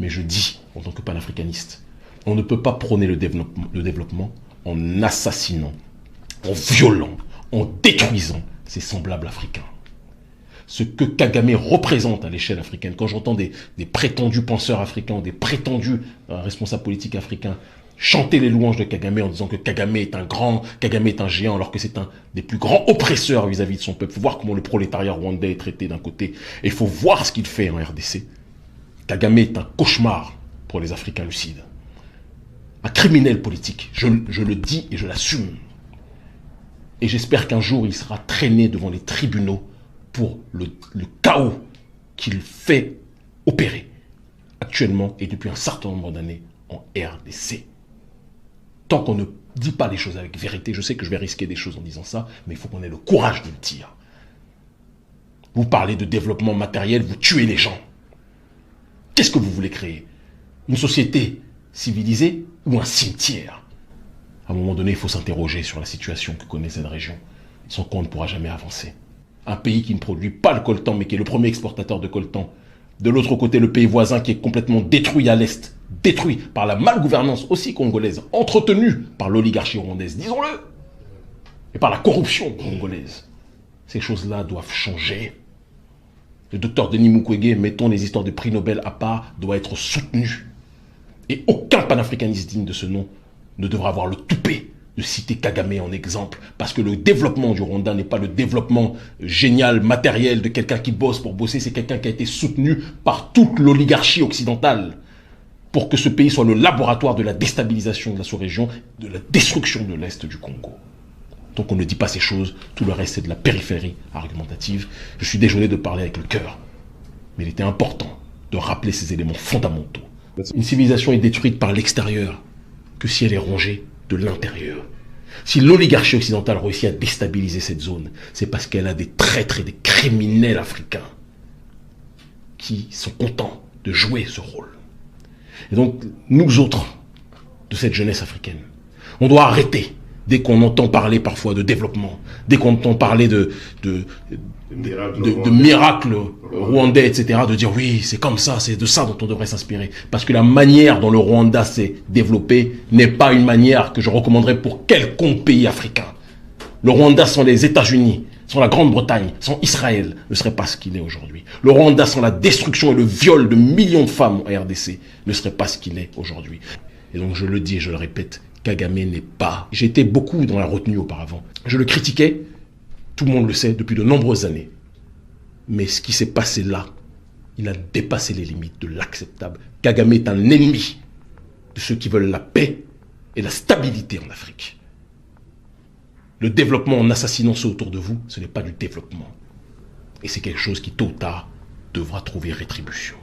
Mais je dis, en tant que panafricaniste, on ne peut pas prôner le développement en assassinant, en violant, en détruisant ses semblables africains. Ce que Kagame représente à l'échelle africaine, quand j'entends des prétendus penseurs africains, des prétendus responsables politiques africains chanter les louanges de Kagame en disant que Kagame est un grand, Kagame est un géant, alors que c'est un des plus grands oppresseurs vis-à-vis de son peuple. Il faut voir comment le prolétariat rwandais est traité d'un côté, et il faut voir ce qu'il fait en RDC. Kagame est un cauchemar pour les Africains lucides. Un criminel politique, je le dis et je l'assume. Et j'espère qu'un jour il sera traîné devant les tribunaux pour le chaos qu'il fait opérer actuellement et depuis un certain nombre d'années en RDC. Tant qu'on ne dit pas les choses avec vérité, je sais que je vais risquer des choses en disant ça, mais il faut qu'on ait le courage de le dire. Vous parlez de développement matériel, vous tuez les gens. Qu'est-ce que vous voulez créer? Une société civilisée ou un cimetière? À un moment donné, il faut s'interroger sur la situation que connaît cette région, sans quoi on ne pourra jamais avancer. Un pays qui ne produit pas le coltan, mais qui est le premier exportateur de coltan. De l'autre côté, le pays voisin qui est complètement détruit à l'est, détruit par la malgouvernance aussi congolaise, entretenue par l'oligarchie rwandaise, disons-le, et par la corruption congolaise. Ces choses-là doivent changer. Le docteur Denis Mukwege, mettons les histoires de prix Nobel à part, doit être soutenu. Et aucun panafricaniste digne de ce nom ne devra avoir le toupet de citer Kagame en exemple, parce que le développement du Rwanda n'est pas le développement génial, matériel de quelqu'un qui bosse pour bosser, c'est quelqu'un qui a été soutenu par toute l'oligarchie occidentale pour que ce pays soit le laboratoire de la déstabilisation de la sous-région, de la destruction de l'Est du Congo. Donc on ne dit pas ces choses, tout le reste c'est de la périphérie argumentative. Je suis désolé de parler avec le cœur, mais il était important de rappeler ces éléments fondamentaux. Une civilisation est détruite par l'extérieur que si elle est rongée de l'intérieur. Si l'oligarchie occidentale réussit à déstabiliser cette zone, c'est parce qu'elle a des traîtres et des criminels africains qui sont contents de jouer ce rôle. Et donc, nous autres, de cette jeunesse africaine, on doit arrêter, dès qu'on entend parler parfois de développement, dès qu'on entend parler de miracles rwandais, etc., de dire oui, c'est comme ça, c'est de ça dont on devrait s'inspirer. Parce que la manière dont le Rwanda s'est développé n'est pas une manière que je recommanderais pour quelconque pays africain. Le Rwanda sans les États-Unis, sans la Grande-Bretagne, sans Israël, ne serait pas ce qu'il est aujourd'hui. Le Rwanda sans la destruction et le viol de millions de femmes en RDC ne serait pas ce qu'il est aujourd'hui. Et donc je le dis et je le répète, Kagame n'est pas... J'étais beaucoup dans la retenue auparavant. Je le critiquais, tout le monde le sait, depuis de nombreuses années. Mais ce qui s'est passé là, il a dépassé les limites de l'acceptable. Kagame est un ennemi de ceux qui veulent la paix et la stabilité en Afrique. Le développement en assassinant ceux autour de vous, ce n'est pas du développement. Et c'est quelque chose qui, tôt ou tard, devra trouver rétribution.